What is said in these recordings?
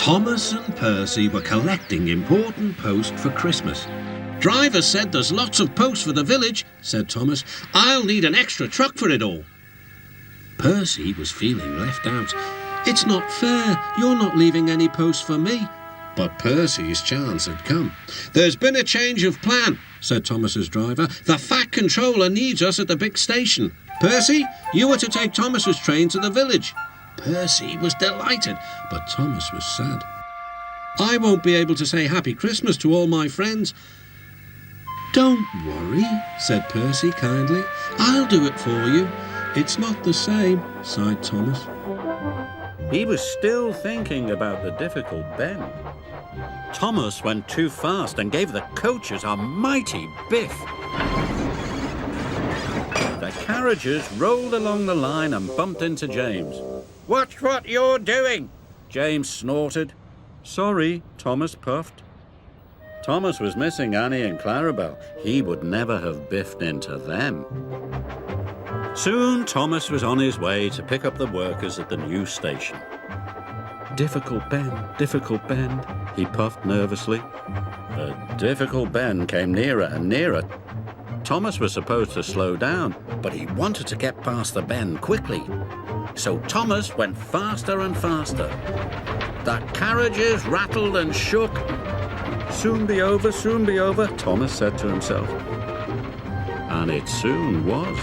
Thomas and Percy were collecting important post for Christmas. "Driver said there's lots of post for the village," said Thomas. "I'll need an extra truck for it all." Percy was feeling left out. "It's not fair. You're not leaving any post for me." But Percy's chance had come. "There's been a change of plan," said Thomas's driver. "The Fat Controller needs us at the big station. Percy, you are to take Thomas's train to the village." Percy was delighted, but Thomas was sad. "I won't be able to say Happy Christmas to all my friends." "Don't worry," said Percy kindly. "I'll do it for you." "It's not the same," sighed Thomas. He was still thinking about the difficult bend. Thomas went too fast and gave the coaches a mighty biff. The carriages rolled along the line and bumped into James. "Watch what you're doing," James snorted. "Sorry," Thomas puffed. Thomas was missing Annie and Clarabel. He would never have biffed into them. Soon Thomas was on his way to pick up the workers at the new station. Difficult bend, he puffed nervously. The difficult bend came nearer and nearer. Thomas was supposed to slow down, but he wanted to get past the bend quickly. So Thomas went faster and faster. The carriages rattled and shook. Soon be over, Thomas said to himself. And it soon was.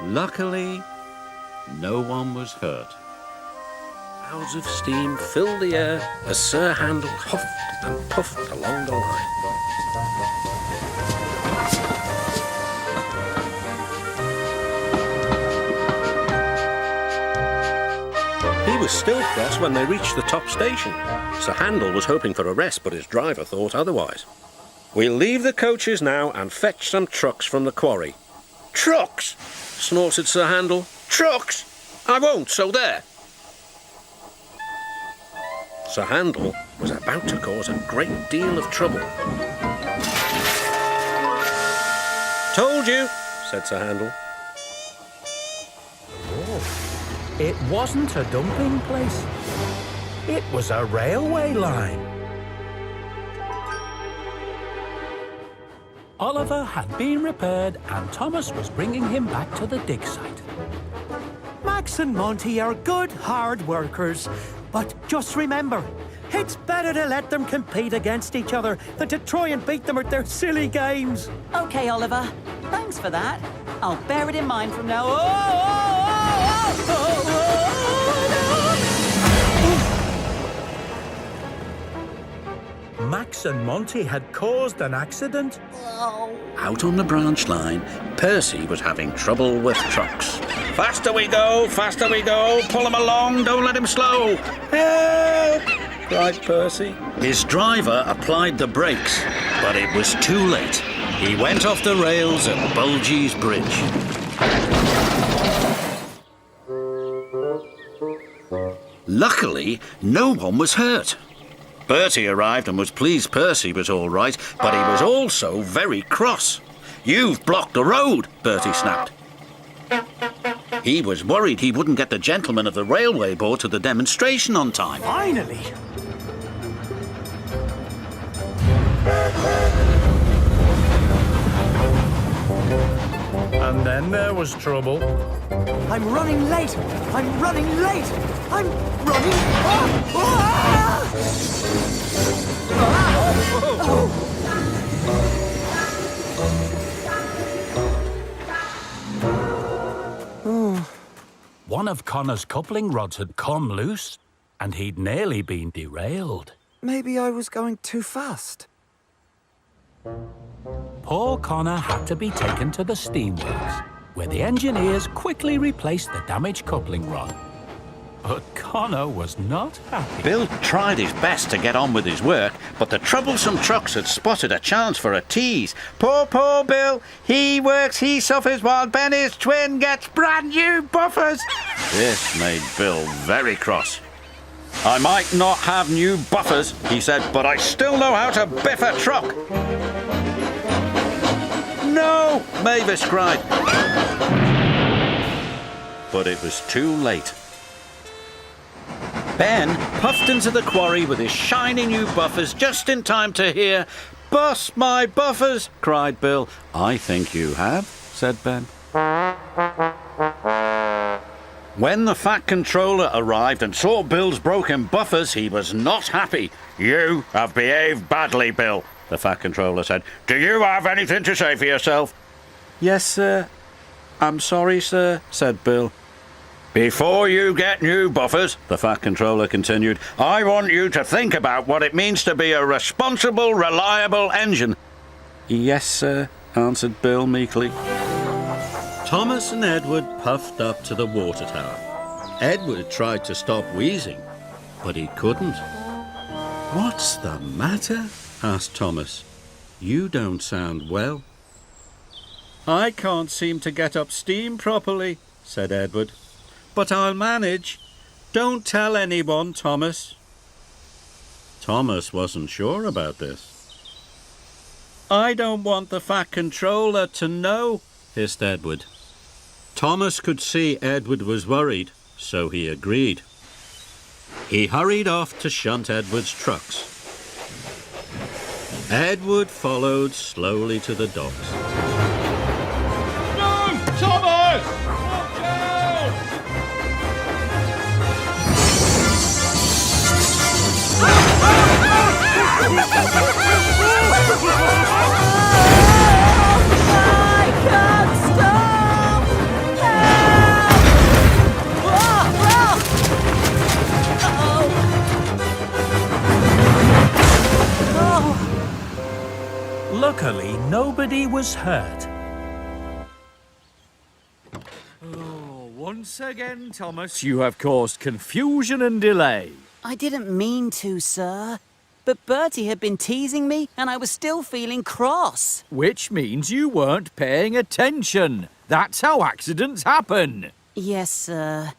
Luckily, no one was hurt. Clouds of steam filled the air as Sir Handel huffed and puffed along the line. He was still cross when they reached the top station. Sir Handel was hoping for a rest, but his driver thought otherwise. "We'll leave the coaches now and fetch some trucks from the quarry." "Trucks!" snorted Sir Handel. "Trucks! I won't, so there." Sir Handel was about to cause a great deal of trouble. "Told you," said Sir Handel. Oh, it wasn't a dumping place. It was a railway line. Oliver had been repaired and Thomas was bringing him back to the dig site. Max and Monty are good, hard workers. But just remember, it's better to let them compete against each other than to try and beat them at their silly games. OK, Oliver. Thanks for that. I'll bear it in mind from now on. Max and Monty had caused an accident. Out on the branch line, Percy was having trouble with trucks. Faster we go, pull him along, don't let him slow. Help! Cried Percy. His driver applied the brakes, but it was too late. He went off the rails at Bulgy's Bridge. Luckily, no one was hurt. Bertie arrived and was pleased Percy was all right, but he was also very cross. "You've blocked the road," Bertie snapped. He was worried he wouldn't get the gentlemen of the railway board to the demonstration on time. Finally! And then there was trouble. I'm running late! I'm running late! I'm running... One of Connor's coupling rods had come loose, and he'd nearly been derailed. Maybe I was going too fast. Poor Connor had to be taken to the steamworks, where the engineers quickly replaced the damaged coupling rod. But Connor was not happy. Bill tried his best to get on with his work, but the troublesome trucks had spotted a chance for a tease. Poor Bill, he works, he suffers, while Benny's twin gets brand new buffers. This made Bill very cross. "I might not have new buffers," he said, "but I still know how to biff a truck." Mavis cried. But it was too late. Ben puffed into the quarry with his shiny new buffers just in time to hear, "Bust my buffers!" cried Bill. "I think you have," said Ben. When the Fat Controller arrived and saw Bill's broken buffers, he was not happy. "You have behaved badly, Bill," the Fat Controller said. "Do you have anything to say for yourself?" "Yes, sir. I'm sorry, sir," said Bill. "Before you get new buffers," the Fat Controller continued, "I want you to think about what it means to be a responsible, reliable engine." "Yes, sir," answered Bill meekly. Thomas and Edward puffed up to the water tower. Edward tried to stop wheezing, but he couldn't. "What's the matter?" asked Thomas. "You don't sound well." "I can't seem to get up steam properly," said Edward. "But I'll manage. Don't tell anyone, Thomas." Thomas wasn't sure about this. "I don't want the Fat Controller to know," hissed Edward. Thomas could see Edward was worried, so he agreed. He hurried off to shunt Edward's trucks. Edward followed slowly to the docks. No! Thomas! Watch out! I can't stop! Luckily, nobody was hurt. Once again, Thomas, you have caused confusion and delay. I didn't mean to, sir. But Bertie had been teasing me, and I was still feeling cross. Which means you weren't paying attention. That's how accidents happen. Yes, sir.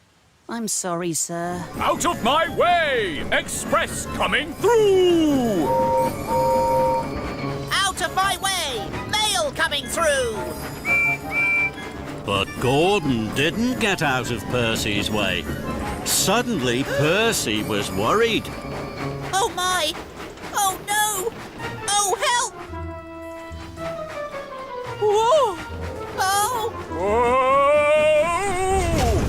I'm sorry, sir. Out of my way! Express coming through! Out of my way! Mail coming through! But Gordon didn't get out of Percy's way. Suddenly, Percy was worried. Oh my! Oh no! Oh help! Whoa! Oh! Whoa!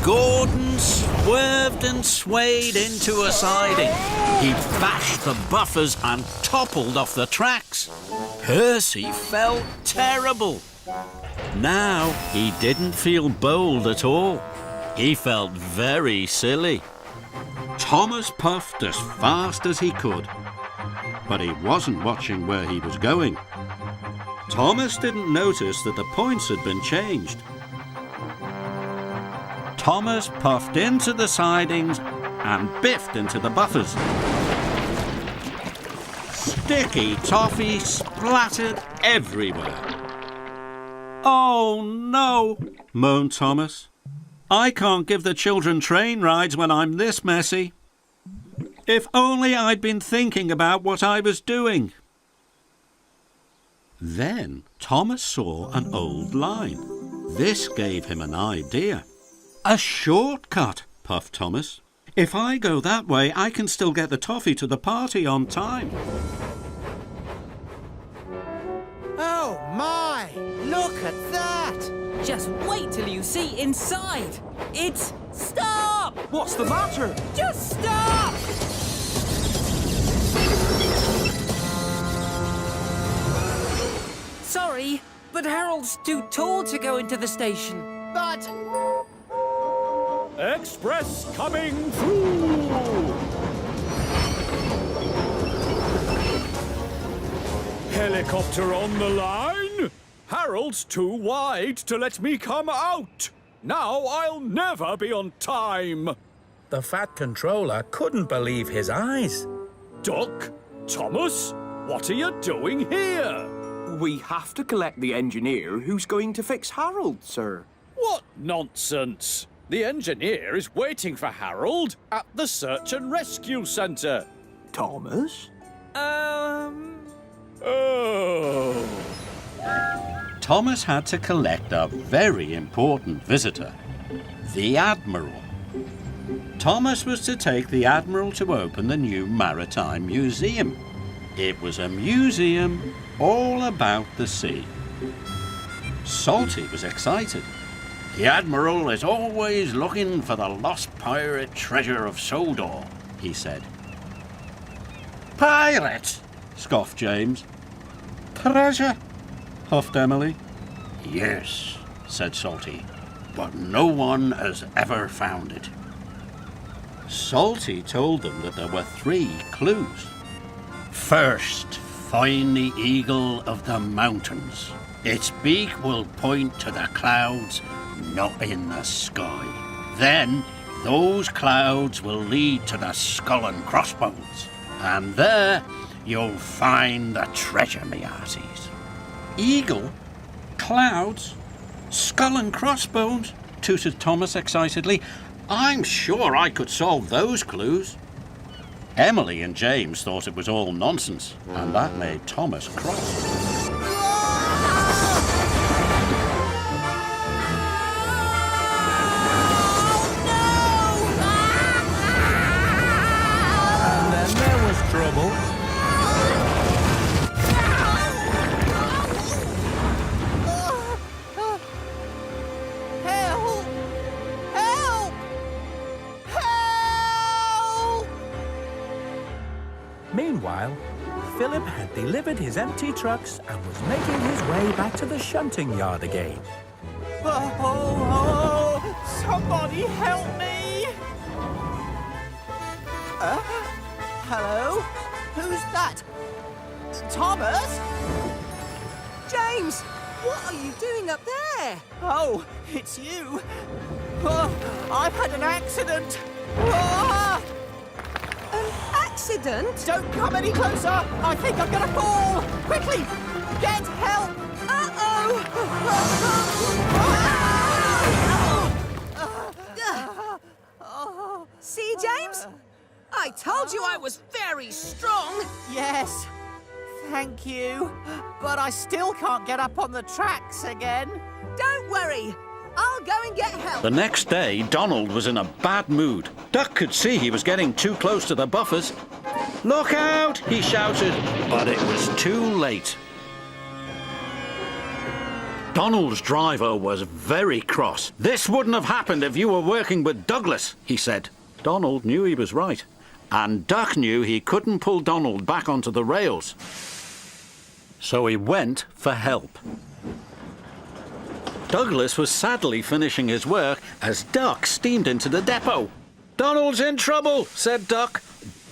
Gordon swerved and swayed into a siding. He bashed the buffers and toppled off the tracks. Percy felt terrible. Now he didn't feel bold at all. He felt very silly. Thomas puffed as fast as he could, but he wasn't watching where he was going. Thomas didn't notice that the points had been changed. Thomas puffed into the sidings and biffed into the buffers. Sticky toffee splattered everywhere. "Oh no," moaned Thomas. "I can't give the children train rides when I'm this messy. If only I'd been thinking about what I was doing." Then Thomas saw an old line. This gave him an idea. "A shortcut," puffed Thomas. "If I go that way, I can still get the toffee to the party on time." Oh my! Look at that! Just wait till you see inside. It's... Stop! What's the matter? Just stop! Sorry, but Harold's too tall to go into the station. But Express coming through! Helicopter on the line? Harold's too wide to let me come out. Now I'll never be on time. The Fat Controller couldn't believe his eyes. Duck? Thomas? What are you doing here? We have to collect the engineer who's going to fix Harold, sir. What nonsense! The engineer is waiting for Harold at the search and rescue centre. Thomas? Oh. Thomas had to collect a very important visitor, the Admiral. Thomas was to take the Admiral to open the new Maritime Museum. It was a museum all about the sea. Salty was excited. The Admiral is always looking for the lost pirate treasure of Sodor, he said. Pirates? Scoffed James. Treasure? Huffed Emily. Yes, said Salty, but no one has ever found it. Salty told them that there were 3 clues. First, find the eagle of the mountains. Its beak will point to the clouds, not in the sky. Then, those clouds will lead to the skull and crossbones. And there, you'll find the treasure, me hearties. Eagle? Clouds? Skull and crossbones? Tooted Thomas excitedly. I'm sure I could solve those clues. Emily and James thought it was all nonsense, and that made Thomas cross. And then there was trouble. Meanwhile, Philip had delivered his empty trucks and was making his way back to the shunting yard again. Oh, somebody help me! Hello? Who's that? Thomas? James, what are you doing up there? Oh, it's you. Oh, I've had an accident. Ah! An accident? Don't come any closer! I think I'm gonna fall! Quickly! Get help! See, James? I told you I was very strong. Yes, thank you. But I still can't get up on the tracks again. Don't worry. I'll go and get help. The next day, Donald was in a bad mood. Duck could see he was getting too close to the buffers. Look out, he shouted, but it was too late. Donald's driver was very cross. This wouldn't have happened if you were working with Douglas, he said. Donald knew he was right, and Duck knew he couldn't pull Donald back onto the rails. So he went for help. Douglas was sadly finishing his work as Duck steamed into the depot. Donald's in trouble, said Duck.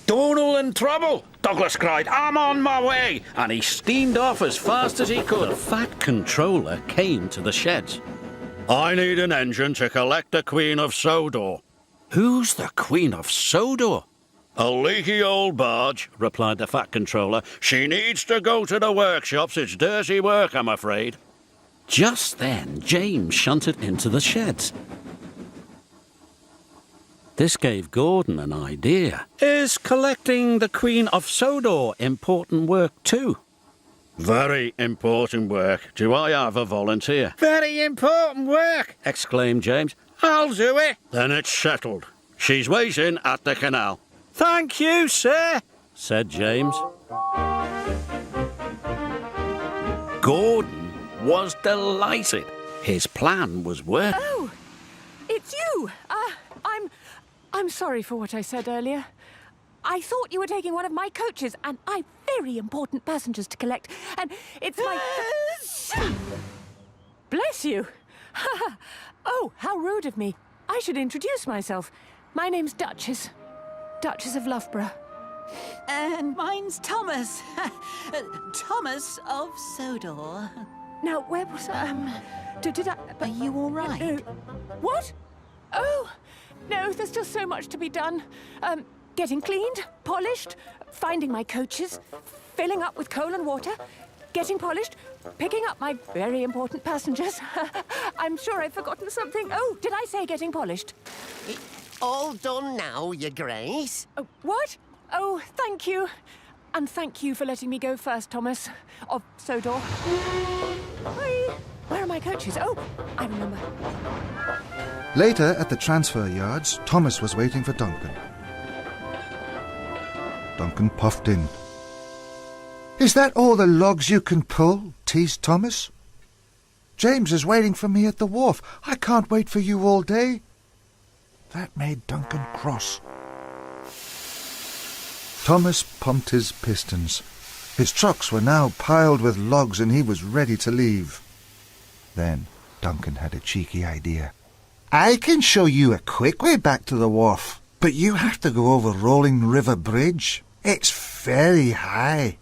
Donald in trouble, Douglas cried. I'm on my way. And he steamed off as fast as he could. The Fat Controller came to the sheds. I need an engine to collect the Queen of Sodor. Who's the Queen of Sodor? A leaky old barge, replied the Fat Controller. She needs to go to the workshops. It's dirty work, I'm afraid. Just then, James shunted into the sheds. This gave Gordon an idea. Is collecting the Queen of Sodor important work too? Very important work. Do I have a volunteer? Very important work, exclaimed James. I'll do it. Then it's settled. She's waiting at the canal. Thank you, sir, said James. Gordon was delighted. His plan was working. Oh, it's you. I'm sorry for what I said earlier. I thought you were taking one of my coaches, and I've very important passengers to collect, and it's my... Bless you. Oh, how rude of me. I should introduce myself. My name's Duchess. Duchess of Loughborough. And mine's Thomas. Thomas of Sodor. Now, where was did I... Are you all right? What? Oh, no, there's still so much to be done. Getting cleaned, polished, finding my coaches, filling up with coal and water, getting polished, picking up my very important passengers. I'm sure I've forgotten something. Oh, did I say getting polished? All done now, Your Grace. What? Oh, thank you. And thank you for letting me go first, Thomas, of Sodor. Bye. Where are my coaches? Oh, I remember. Later, at the transfer yards, Thomas was waiting for Duncan. Duncan puffed in. "Is that all the logs you can pull?" teased Thomas. "James is waiting for me at the wharf. I can't wait for you all day." That made Duncan cross. Thomas pumped his pistons. His trucks were now piled with logs and he was ready to leave. Then Duncan had a cheeky idea. "I can show you a quick way back to the wharf, but you have to go over Rolling River Bridge. It's very high."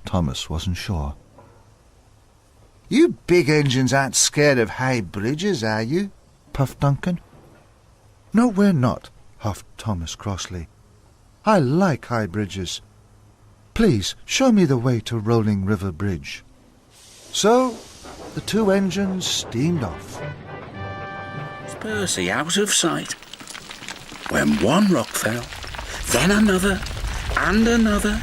Thomas wasn't sure. "You big engines aren't scared of high bridges, are you?" puffed Duncan. "No, we're not," huffed Thomas crossly. "I like high bridges. Please, show me the way to Rolling River Bridge." So, the two engines steamed off. Percy out of sight. When one rock fell, then another, and another.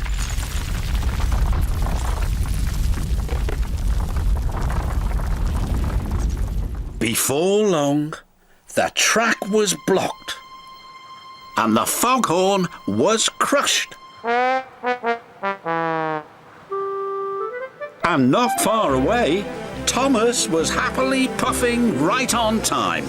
Before long, the track was blocked, and the foghorn was crushed. And not far away, Thomas was happily puffing right on time.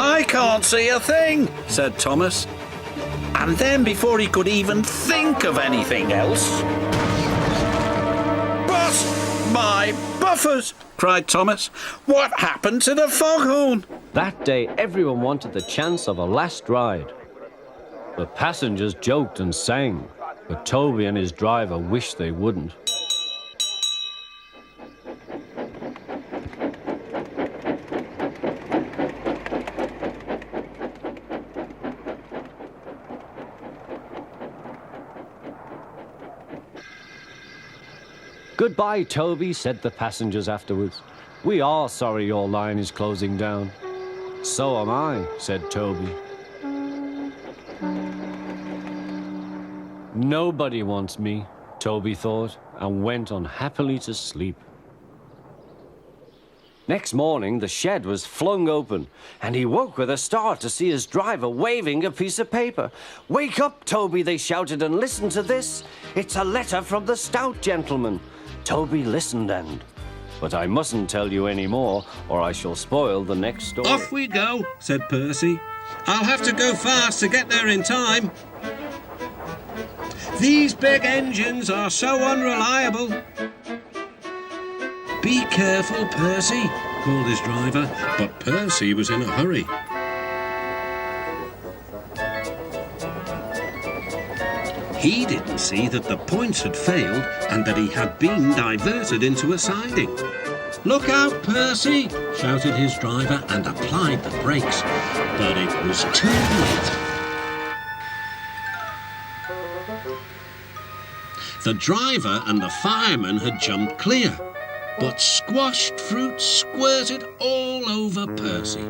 "I can't see a thing," said Thomas. And then, before he could even think of anything else... "Bust my buffers!" cried Thomas. "What happened to the foghorn?" That day, everyone wanted the chance of a last ride. The passengers joked and sang, but Toby and his driver wished they wouldn't. "Goodbye, Toby," said the passengers afterwards. "We are sorry your line is closing down." "So am I," said Toby. Nobody wants me, Toby thought, and went on happily to sleep. Next morning, the shed was flung open, and he woke with a start to see his driver waving a piece of paper. "Wake up, Toby," they shouted, "and listen to this. It's a letter from the stout gentleman." Toby listened but I mustn't tell you any more, or I shall spoil the next story. "Off we go," said Percy. "I'll have to go fast to get there in time. These big engines are so unreliable." "Be careful, Percy," called his driver, but Percy was in a hurry. He didn't see that the points had failed and that he had been diverted into a siding. "Look out, Percy!" shouted his driver and applied the brakes, but it was too late. The driver and the fireman had jumped clear, but squashed fruit squirted all over Percy.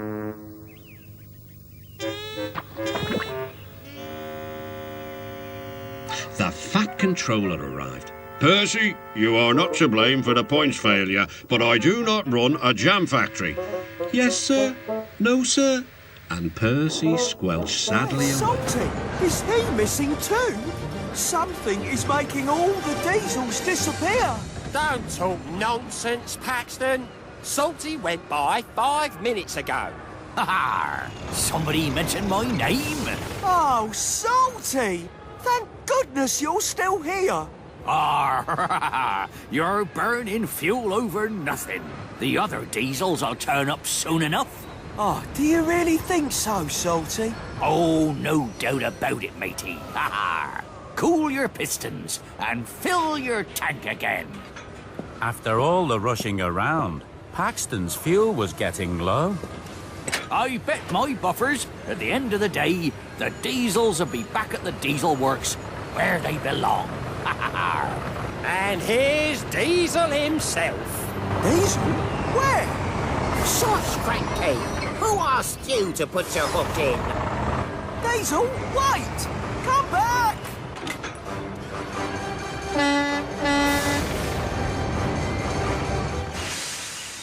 The fat controller arrived. "Percy, you are not to blame for the points failure, but I do not run a jam factory." "Yes, sir. No, sir." And Percy squelched sadly away. Salty, is he missing too? Something is making all the diesels disappear. Don't talk nonsense, Paxton. Salty went by 5 minutes ago. Ha! Somebody mentioned my name. Oh, Salty! Thank goodness you're still here. Ah, you're burning fuel over nothing. The other diesels will turn up soon enough. Oh, do you really think so, Salty? Oh, no doubt about it, matey. Ha! Cool your pistons and fill your tank again. After all the rushing around, Paxton's fuel was getting low. I bet my buffers, at the end of the day, the diesels will be back at the diesel works where they belong. And here's Diesel himself. Diesel? Where? Shush, Cranky. Who asked you to put your hook in? Diesel, wait! Come back!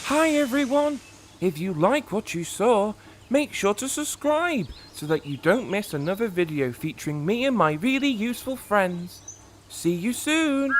Hi everyone! If you like what you saw, make sure to subscribe so that you don't miss another video featuring me and my really useful friends. See you soon!